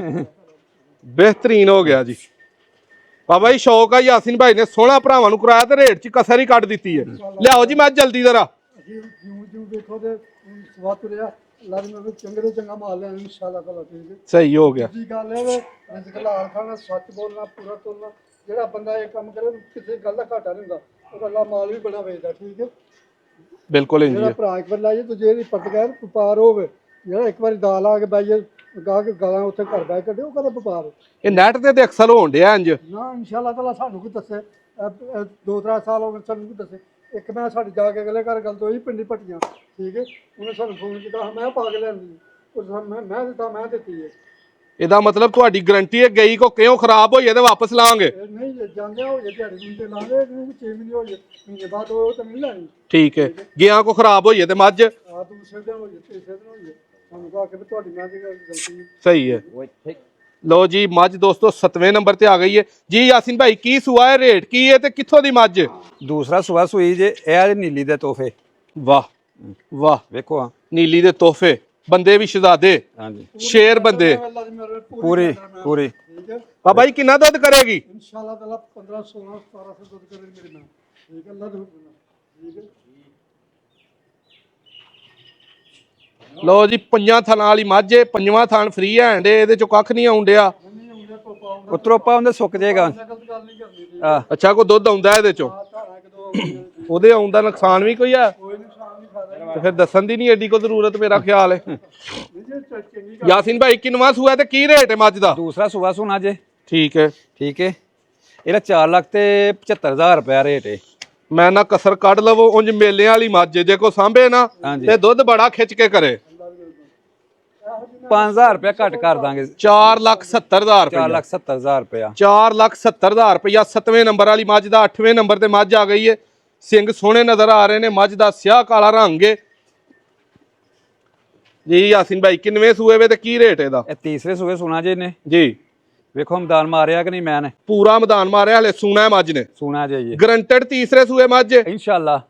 ਬਿਹਤਰੀਨ ਹੋ ਗਿਆ ਜੀ ਬਾਬਾ ਜੀ। ਸ਼ੌਕ ਆ ਯਾਸਿਨ ਭਾਈ ਨੇ ਸੋਹਣਾ ਭਰਾਵਾਂ ਨੂੰ ਕਰਾਇਆ ਤੇ ਰੇਟ 'ਚ ਕਸਰ ਹੀ ਕੱਢ ਦਿੱਤੀ ਹੈ। ਲਿਆਓ ਜੀ ਮੈਂ ਜਲਦੀ ਜ਼ਰਾ। ਸਹੀ ਹੋ ਗਿਆ। ਜਿਹੜਾ ਬੰਦਾ ਇਹ ਕੰਮ ਕਰੇ ਕਿਸੇ ਗੱਲ ਦਾ ਘਾਟਾ ਨਹੀਂ ਹੁੰਦਾ, ਉਹ ਅੱਲਾ ਮਾਲ ਵੀ ਬੜਾ ਵੇਚਦਾ। ਠੀਕ ਹੈ, ਬਿਲਕੁਲ ਇੰਜ ਜਿਹੜਾ ਭਰਾ ਇੱਕ ਵਾਰ ਲਾਈਏ ਦੂਜੇ ਦੀ ਪਟਕੈਰ ਵਪਾਰ ਹੋਵੇ। ਜਿਹੜਾ ਇੱਕ ਵਾਰੀ ਦਾਲ ਆ ਕੇ ਬੈਜੇ ਗਾ ਕੇ ਗਾਲਾਂ ਉੱਥੇ ਘਰ ਬੈ ਕੱਢੇ, ਉਹ ਕਦੇ ਵਪਾਰ। ਇਹ ਨੈਟ ਤੇ ਅਕਸਰ ਹੋਣ ਡਿਆ ਇੰਜ ਨਾ। ਇਨਸ਼ਾਅੱਲਾ ਤਾਲਾ ਸਾਨੂੰ ਕੀ ਦੱਸੇ, 2-3 ਸਾਲ ਹੋ ਗਏ ਸਾਨੂੰ ਕੀ ਦੱਸੇ। ਇੱਕ ਮੈਂ ਸਾਡੀ ਜਾ ਕੇ ਅਗਲੇ ਘਰ ਗੱਲ ਤੋਂ ਹੋਈ, ਪਿੰਡੀ ਪੱਟੀਆਂ। ਠੀਕ ਹੈ, ਉਹਨੇ ਸਾਨੂੰ ਫੋਨ ਕੀਤਾ, ਮੈਂ ਪਾ ਕੇ ਲਿਆਂਦੀ, ਮੈਂ ਦਿੱਤਾ, ਮੈਂ ਦਿੱਤੀ ਹੈ। ਇਹਦਾ ਮਤਲਬ ਤੁਹਾਡੀ ਗਰੰਟੀ ਹੈ ਗਈ ਕੋ ਕਿਉਂ ਖਰਾਬ ਹੋਈ ਹੈ ਤੇ ਵਾਪਸ ਲਾਂਗੇ? ਨਹੀਂ ਜਾਂਦੇ ਹੋ ਜੇ ਦਿਹਾੜੀ ਤੇ ਲਾਵੇ 6 ਮਹੀਨੇ ਹੋ ਜੇ, ਮਹੀਨੇ ਬਾਅਦ ਉਹ ਤਾਂ ਨਹੀਂ ਲੈਣੀ। ਠੀਕ ਹੈ, ਗਿਆ ਕੋ ਖਰਾਬ ਹੋਈ ਹੈ ਤੇ ਮੱਝ ਦੂਸਰੇ ਦਿਨ ਹੋ ਜੇ, ਤੀਸਰੇ ਦਿਨ ਹੋ ਜੇ, ਸਾਨੂੰ ਕਹਾ ਕੇ ਵੀ ਤੁਹਾਡੀ ਮੈਂ ਦੀ ਗਲਤੀ। ਸਹੀ ਹੈ। ਲੋ ਜੀ ਮੱਝ ਦੋਸਤੋ 7ਵੇਂ ਨੰਬਰ ਤੇ ਆ ਗਈ ਹੈ ਜੀ। ਯਾਸਿਨ ਭਾਈ ਕੀ ਸੂਆ ਹੈ, ਰੇਟ ਕੀ ਹੈ ਤੇ ਕਿੱਥੋਂ ਦੀ ਮੱਝ? ਦੂਸਰਾ ਸੂਆ ਸੂਈ ਜੇ। ਇਹ ਨੀਲੀ ਦੇ ਤੋਹਫੇ। ਵਾਹ ਵਾਹ, ਵੇਖੋ ਆ ਨੀਲੀ ਦੇ ਤੋਹਫੇ, ਬੰਦੇ ਵੀ ਸ਼ਹਜ਼ਾਦੇ, ਹਾਂਜੀ ਸ਼ੇਰ ਬੰਦੇ ਪੂਰੀ। ਬਾਬਾ ਜੀ ਕਿੰਨਾ ਦੁੱਧ ਕਰੇਗੀ? ਇਨਸ਼ਾਅੱਲਾ ਤਾਲਾ 15, 16, 17 ਦੁੱਧ ਕਰੇਗੀ ਮੇਰੇ ਨਾਲ। ਠੀਕ ਹੈ, ਅੱਲਾ ਦੇ ਹੁਕਮ ਨਾਲ। ਠੀਕ ਹੈ। ਲੋ ਜੀ 5 ਥਣਾਂ ਵਾਲੀ ਮੱਝ ਏ, 5ਵਾਂ ਥਣ ਫ੍ਰੀ ਹੈਂਡ ਏ, ਇਹਦੇ ਚੋਂ ਕੱਖ ਨਹੀਂ ਆਉਣ ਡਿਆ। ਉਤਰੋਂ ਪਾ ਉਹਦੇ ਸੁੱਕ ਜਾਏਗਾ। ਅੱਛਾ ਕੋਈ ਦੁੱਧ ਆਉਂਦਾ ਇਹਦੇ ਚੋਂ? ਉਹਦੇ ਆਉਣ ਦਾ ਨੁਕਸਾਨ ਵੀ ਕੋਈ ਆ ਤੇ ਫਿਰ ਦੱਸਣ ਦੀ ਨਹੀਂ ਐਡੀ ਕੋ ਜ਼ਰੂਰਤ, ਮੇਰਾ ਖਿਆਲ ਹੈ। ਯਾਸਿਨ ਭਾਈ ਕਿੰਨਵਾਂ ਸੂਆ ਤੇ ਕੀ ਰੇਟ ਹੈ ਮੱਝ ਦਾ? ਦੂਸਰਾ ਸੂਆ ਸੁਣਾ ਜੇ। ਠੀਕ ਹੈ ਠੀਕ ਹੈ। ਇਹਦਾ 4,75,000 ਰੁਪਇਆ ਰੇਟ ਹੈ। ਮੈਂ ਨਾ ਕਸਰ ਕੱਢ ਲਵੋ, ਉਂਝ ਮੇਲਿਆਂ ਵਾਲੀ ਮੱਝ ਜੇ ਕੋ ਸਾਂਭੇ ਨਾ ਤੇ ਦੁੱਧ ਬੜਾ ਖਿੱਚ ਕੇ ਕਰੇ। 5,000 ਰੁਪਇਆ ਘੱਟ ਕਰ ਦਾਂਗੇ। 4,70,000 ਰੁਪਇਆ। 4,70,000 ਰੁਪਇਆ। 4,70,000 ਰੁਪਇਆ 7ਵੇਂ ਨੰਬਰ ਵਾਲੀ ਮੱਝ ਦਾ। 8ਵੇਂ ਨੰਬਰ ਤੇ ਮੱਝ ਆ ਗਈ ਹੈ। ਸਿੰਘ ਸੋਹਣੇ ਨਜ਼ਰ ਆ ਰਹੇ ਨੇ, ਮੱਝ ਦਾ ਸਿਆਹ ਕਾਲਾ ਰੰਗ ਹੈ ਜੀ। ਯਾਸਿਨ ਭਾਈ ਕਿੰਨਵੇਂ ਸੂਏ ਵੇ ਤੇ ਕੀ ਰੇਟ ਇਹਦਾ? ਇਹ ਤੀਸਰੇ ਸੂਏ ਸੁਣਾ ਜੇ ਨੇ ਜੀ। ਵੇਖੋ ਮੈਦਾਨ ਮਾਰਿਆ ਕਿ ਨਹੀਂ? ਮੈਂ ਨੇ ਪੂਰਾ ਮੈਦਾਨ ਮਾਰਿਆ, ਹਲੇ ਸੂਣਾ ਹੈ ਮੱਝ ਨੇ। ਸੁਣਾ ਜੇ ਜੀ ਗਰੰਟਡ ਤੀਸਰੇ ਸੂਏ ਮੱਝ ਇਨਸ਼ਾਅੱਲਾ।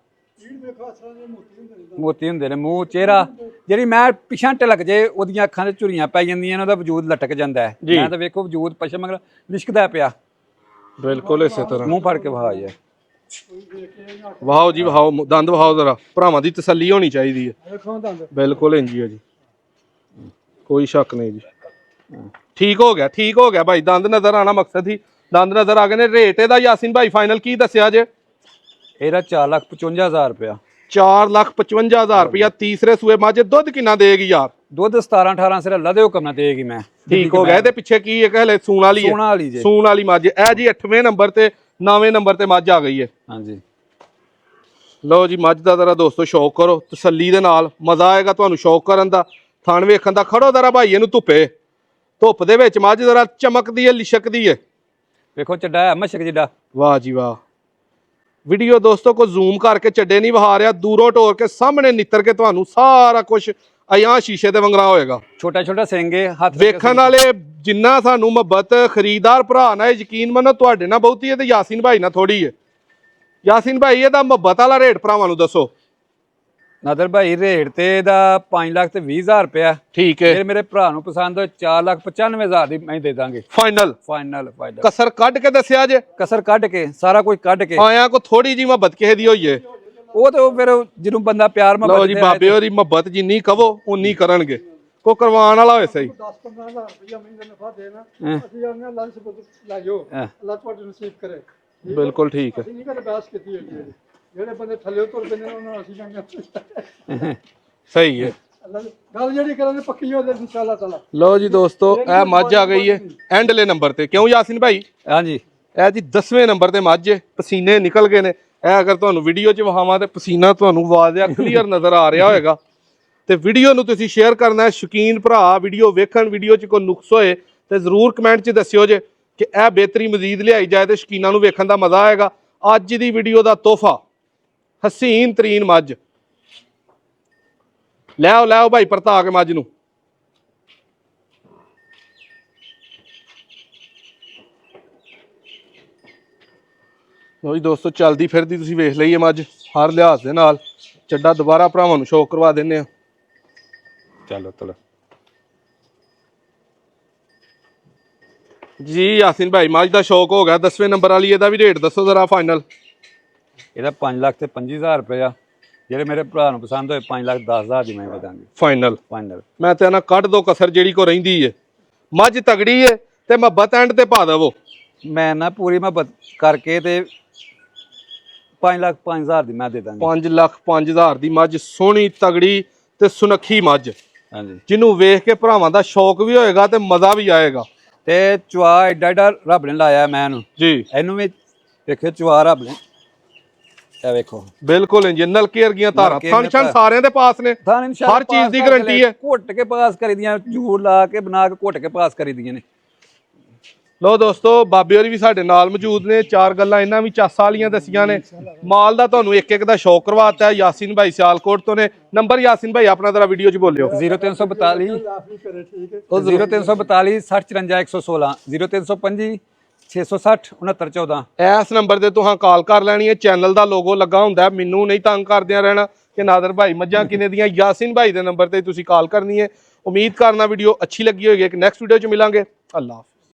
ਮੋਤੀ ਹੁੰਦੇ ਨੇ ਮੂੰਹ ਚਿਹਰਾ। ਜਿਹੜੀ ਮੈਂ ਪਿਛਾਂ ਟਲਕ ਜੇ ਉਹਦੀਆਂ ਅੱਖਾਂ ਤੇ ਝੁਰੀਆਂ ਪੈ ਜਾਂਦੀਆਂ ਨੇ, ਉਹਦਾ ਵਜੂਦ ਲਟਕ ਜਾਂਦਾ ਹੈ। ਮੈਂ ਤਾਂ ਵੇਖੋ ਵਜੂਦ ਪਛਮ ਮਗਰ ਲਿਸ਼ਕਦਾ ਪਿਆ। ਬਿਲਕੁਲ ਇਸੇ ਤਰ੍ਹਾਂ ਮੂੰਹ ਫੜ ਕੇ ਵਹਾ ਜਾ। ਵਾਓ ਜੀ ਵਾਓ, ਦੰਦ ਵਾਓ ਜ਼ਰਾ, ਭਰਾਵਾਂ ਦੀ ਤਸੱਲੀ ਹੋਣੀ ਚਾਹੀਦੀ ਹੈ। ਬਿਲਕੁਲ ਇੰਜ ਹੀ ਹੈ ਜੀ, ਕੋਈ ਸ਼ੱਕ ਨਹੀਂ ਜੀ। ਠੀਕ ਹੋ ਗਿਆ, ਠੀਕ ਹੋ ਗਿਆ ਭਾਈ। ਦੰਦ ਨਜ਼ਰ ਆਣਾ ਮਕਸਦ ਹੀ, ਦੰਦ ਨਜ਼ਰ ਆ ਗਏ ਨੇ। ਰੇਟ ਇਹਦਾ ਯਾਸਿਨ ਭਾਈ ਫਾਈਨਲ ਕੀ ਦੱਸਿਆ ਜੇ? ਇਹਦਾ 4,55,000 ਰੁਪਇਆ। 4,55,000 ਰੁਪਇਆ ਤੀਸਰੇ ਸੂਏ ਮੱਝ। ਦੁੱਧ ਕਿੰਨਾ ਦੇਗੀ ਯਾਰ? ਦੁੱਧ 17-18 ਸਿਰ ਅੱਲਾ ਦੇ ਹੁਕਮ ਨਾਲ ਦੇਗੀ ਮੈਂ। ਠੀਕ ਹੋ ਗਿਆ। ਇਹਦੇ ਪਿੱਛੇ ਕੀ ਹੈ? ਹਲੇ ਸੂਣ ਵਾਲੀ ਹੈ। ਸੂਣ ਵਾਲੀ ਮੱਝ ਇਹ ਜੀ 8ਵੇਂ ਨੰਬਰ ਤੇ 9ਵੇਂ ਨੰਬਰ ਤੇ ਮੱਝ ਆ ਗਈ ਹੈ। ਹਾਂਜੀ ਲਓ ਜੀ ਮੱਝ ਦਾ ਜ਼ਰਾ ਦੋਸਤੋ ਸ਼ੌਕ ਕਰੋ ਤਸੱਲੀ ਦੇ ਨਾਲ, ਮਜ਼ਾ ਆਏਗਾ ਤੁਹਾਨੂੰ ਸ਼ੌਕ ਕਰਨ ਦਾ, ਥਣ ਵੇਖਣ ਦਾ। ਖੜੋ ਜ਼ਰਾ ਭਾਈ ਇਹਨੂੰ ਧੁੱਪੇ, ਧੁੱਪ ਦੇ ਵਿੱਚ ਮੱਝ ਜ਼ਰਾ ਚਮਕਦੀ ਹੈ, ਲਿਸ਼ਕਦੀ ਹੈ। ਵੇਖੋ ਚੱਡਾ ਹੈ ਮਸ਼ਕ ਜਿੱਡਾ। ਵਾਹ ਜੀ ਵਾਹ। ਵੀਡੀਓ ਦੋਸਤੋ ਕੋ ਜ਼ੂਮ ਕਰਕੇ ਚੱਡੇ ਨਹੀਂ ਵਹਾ ਰਿਹਾ, ਦੂਰੋਂ ਟੋਰ ਕੇ ਸਾਹਮਣੇ ਨਿੱਤਰ ਕੇ ਤੁਹਾਨੂੰ ਸਾਰਾ ਕੁਝ ਅਆਂ ਸ਼ੀਸ਼ੇ ਤੇ ਵੰਗਰਾ ਹੋਏਗਾ। ਛੋਟਾ ਛੋਟਾ ਸਿੰਗੇ ਹੱਥ ਵੇਖਣ ਵਾਲੇ ਜਿੰਨਾ ਸਾਨੂੰ ਮੁਹੱਬਤ ਖਰੀਦਦਾਰ ਭਰਾ ਨਾਲ ਯਕੀਨ ਮੰਨੋ, ਤੁਹਾਡੇ ਨਾਲ ਬਹੁਤੀ ਹੈ ਤੇ ਯਾਸਿਨ ਭਾਈ ਨਾਲ ਥੋੜੀ ਹੈ। ਯਾਸਿਨ ਭਾਈ ਇਹਦਾ ਮੁਹੱਬਤ ਵਾਲਾ ਰੇਟ ਭਰਾਵਾਂ ਨੂੰ ਦੱਸੋ। ਨਾਦਰ ਭਾਈ ਰੇਟ ਤੇ ਇਹਦਾ 5,20,000 ਰੁਪਇਆ। ਠੀਕ ਹੈ। ਫਿਰ ਮੇਰੇ ਭਰਾ ਨੂੰ ਪਸੰਦ ਹੋਏ 4,95,000 ਦੀ ਮੈਂ ਦੇ ਦਾਂਗੇ। ਫਾਈਨਲ ਫਾਈਨਲ ਕਸਰ ਕੱਢ ਕੇ ਦੱਸਿਆ ਜੇ? ਕਸਰ ਕੱਢ ਕੇ, ਸਾਰਾ ਕੁਝ ਕੱਢ ਕੇ। ਆਇਆ ਕੋ ਥੋੜੀ ਜੀ ਮੁਹੱਬਤ ਕਿਸੇ ਦੀ ਹੋਈ ਹੈ ਉਹ ਤੇ ਫਿਰ ਜਿਹਨੂੰ ਬੰਦਾ ਪਿਆਰ ਲਓ ਜੀ ਬਾਬੇ ਹੋਰੀ ਮੁਹੱਬਤ ਜਿੰਨੀ ਕਹੋ ਉਨੀ ਕਰਨਗੇ। ਕੋ ਕਰਵਾਉਣ ਵਾਲਾ ਹੋਏ ਸਹੀ। 10-15,000 ਰੁਪਇਆ ਮਹੀਨੇ ਦਾ ਨਫਾ ਦੇਣਾ, ਅਸੀਂ ਉਹਨਾਂ ਲੰਚ ਲੈ ਜਾਓ, ਅੱਲਾ ਤੁਹਾਡੇ ਨਸੀਬ ਕਰੇ। ਬਿਲਕੁਲ ਠੀਕ ਹੈ। ਅਸੀਂ ਨਹੀਂ ਕਦੇ ਬਹਿਸ ਕੀਤੀ ਹੋਈ। ਜਿਹੜੇ ਬੰਦੇ ਥੱਲੇ ਤੁਰ ਪੈਂਦੇ ਨੇ ਉਹਨਾਂ ਨੂੰ ਅਸੀਂ ਕਹਿੰਦੇ ਸਹੀ ਹੈ। ਗੱਲ ਜਿਹੜੀ ਕਰਾਂਗੇ ਪੱਕੀ ਹੋ ਜਾਏ ਇਨਸ਼ਾਅੱਲਾ ਤਾਲਾ। ਲਓ ਜੀ ਦੋਸਤੋ, ਇਹ ਮੱਝ ਆ ਗਈ ਹੈ ਐਂਡਲੇ ਨੰਬਰ ਤੇ, ਕਿਉਂ ਯਾਸਿਨ ਭਾਈ? ਹਾਂਜੀ ਇਹ ਜੀ 10ਵੇਂ ਨੰਬਰ ਤੇ ਮੱਝ ਹੈ, ਪਸੀਨੇ ਨਿਕਲ ਗਏ ਨੇ। ਇਹ ਅਗਰ ਤੁਹਾਨੂੰ ਵੀਡੀਓ 'ਚ ਵਿਖਾਵਾਂ ਤੇ ਪਸੀਨਾ ਤੁਹਾਨੂੰ ਵਾਜ਼ਿਆ ਕਲੀਅਰ ਨਜ਼ਰ ਆ ਰਿਹਾ ਹੋਏਗਾ। ਤੇ ਵੀਡੀਓ ਨੂੰ ਤੁਸੀਂ ਸ਼ੇਅਰ ਕਰਨਾ ਹੈ। ਸ਼ੌਕੀਨ ਭਰਾ ਵੀਡੀਓ ਵੇਖਣ, ਵੀਡੀਓ 'ਚ ਕੋਈ ਨੁਕਸ ਹੋਏ ਤੇ ਜ਼ਰੂਰ ਕਮੈਂਟ 'ਚ ਦੱਸਿਓ ਜੇ ਕਿ ਇਹ ਬਿਹਤਰੀ ਮਜ਼ੀਦ ਲਿਆਈ ਜਾਏ ਤੇ ਸ਼ੌਕੀਨਾਂ ਨੂੰ ਵੇਖਣ ਦਾ ਮਜ਼ਾ ਆਏਗਾ। ਅੱਜ ਦੀ ਵੀਡੀਓ ਦਾ ਤੋਹਫਾ ਹਸੀਨ ਤਰੀਨ ਮੱਝ। ਲੈ ਆਓ ਭਾਈ ਪਰਤਾ ਕੇ ਮੱਝ ਨੂੰ। ਲਓ ਜੀ ਦੋਸਤੋ, ਚੱਲਦੀ ਫਿਰਦੀ ਤੁਸੀਂ ਵੇਖ ਲਈਏ ਮੱਝ ਹਰ ਲਿਹਾਜ਼ ਦੇ ਨਾਲ। ਚੱਡਾ ਦੁਬਾਰਾ ਭਰਾਵਾਂ ਨੂੰ ਸ਼ੌਕ ਕਰਵਾ ਦਿੰਨੇ ਆ। ਚਲੋ ਚਲੋ ਜੀ ਯਾਸਿਨ ਭਾਈ, ਮੱਝ ਦਾ ਸ਼ੌਕ ਹੋ ਗਿਆ 10ਵੇਂ ਨੰਬਰ ਵਾਲੀ, ਇਹਦਾ ਵੀ ਰੇਟ ਦੱਸੋ ਜ਼ਰਾ ਫਾਈਨਲ। ਇਹਦਾ 5,25,000 ਰੁਪਇਆ। ਜਿਹੜੇ ਮੇਰੇ ਭਰਾ ਨੂੰ ਪਸੰਦ ਹੋਏ 5,10,000 ਦੀ ਮੈਂ ਬਤਾਂਗੀ ਫਾਈਨਲ। ਫਾਈਨਲ ਮੈਂ ਤੇ ਨਾ ਕੱਢ ਦੋ ਕਸਰ ਜਿਹੜੀ ਕੋ ਰਹਿੰਦੀ ਏ। ਮੱਝ ਤਗੜੀ ਏ ਤੇ ਮੁਹੱਬਤ ਐਂਡ ਤੇ ਪਾ ਦਵੋ। ਮੈਂ ਨਾ ਪੂਰੀ ਮੁਹੱਬਤ ਕਰਕੇ ਤੇ 5,05,000 ਦੀ ਮੈਂ ਦੇ ਦਾਂਗੀ। 5,05,000 ਦੀ ਮੱਝ, ਸੋਹਣੀ ਤਗੜੀ ਤੇ ਸੁਨੱਖੀ ਮੱਝ, ਹਾਂਜੀ, ਜਿਹਨੂੰ ਵੇਖ ਕੇ ਭਰਾਵਾਂ ਦਾ ਸ਼ੌਕ ਵੀ ਹੋਏਗਾ ਤੇ ਮਜ਼ਾ ਵੀ ਆਏਗਾ। ਤੇ ਚੁਆ ਐਡਾ ਐਡਾ ਰੱਬ ਨੇ ਲਾਇਆ ਮੈਂ ਇਹਨੂੰ ਜੀ। ਇਹਨੂੰ ਵੀ ਵੇਖਿਓ ਚੁਆ ਰੱਬ ਨੇ, ਇਹ ਵੇਖੋ ਬਿਲਕੁਲ ਇੰਜ ਨਲਕੇ ਵਰਗੀਆਂ ਧਾਰਾਂ, ਨਲਕੇ ਥਣ ਛਣ ਸਾਰਿਆਂ ਦੇ ਪਾਸ ਨੇ, ਹਰ ਚੀਜ਼ ਦੀ ਗਾਰੰਟੀ ਹੈ। ਘੁੱਟ ਕੇ ਪਾਸ ਕਰੀ ਦੀਆਂ, ਜੂੜ ਲਾ ਕੇ ਬਣਾ ਕੇ ਘੁੱਟ ਕੇ ਪਾਸ ਕਰੀ ਦੀਆਂ ਨੇ। ਲੋ ਦੋਸਤੋ, ਬਾਬੇ ਹੋਰੀ ਵੀ ਸਾਡੇ ਨਾਲ ਮੌਜੂਦ ਨੇ। ਚਾਰ ਗੱਲਾਂ ਇਹਨਾਂ ਵੀ ਚਾਸਾਂ ਵਾਲੀਆਂ ਦੱਸੀਆਂ ਨੇ। ਮਾਲ ਦਾ ਤੁਹਾਨੂੰ ਇੱਕ ਇੱਕ ਦਾ ਸ਼ੌਕ ਕਰਵਾਤਾ। ਯਾਸਿਨ ਭਾਈ ਸਿਆਲਕੋਟ ਤੋਂ ਨੇ। ਨੰਬਰ ਯਾਸਿਨ ਭਾਈ ਆਪਣਾ ਜ਼ਰਾ ਵੀਡੀਓ 'ਚ ਬੋਲਿਓ। 0342 6054 116 0325 660 6914। ਇਸ ਨੰਬਰ ਤੇ ਤੁਸੀਂ ਕਾਲ ਕਰ ਲੈਣੀ ਹੈ। ਚੈਨਲ ਦਾ ਲੋਗੋ ਲੱਗਾ ਹੁੰਦਾ, ਮੈਨੂੰ ਨਹੀਂ ਤੰਗ ਕਰਦਿਆਂ ਰਹਿਣਾ ਕਿ ਨਾਦਰ ਭਾਈ ਮੱਝਾਂ ਕਿਨੇ ਦੀਆਂ। ਯਾਸਿਨ ਭਾਈ ਦੇ ਨੰਬਰ ਤੇ ਤੁਸੀਂ ਕਾਲ ਕਰਨੀ ਹੈ। ਉਮੀਦ ਕਰਨਾ ਵੀਡੀਓ ਅੱਛੀ ਲੱਗੀ ਹੋਏਗੀ। ਇੱਕ ਨੈਕਸਟ ਵੀਡੀਓ 'ਚ ਮਿਲਾਂਗੇ। ਅੱਲਾਹ ਹਾਫਿਜ਼।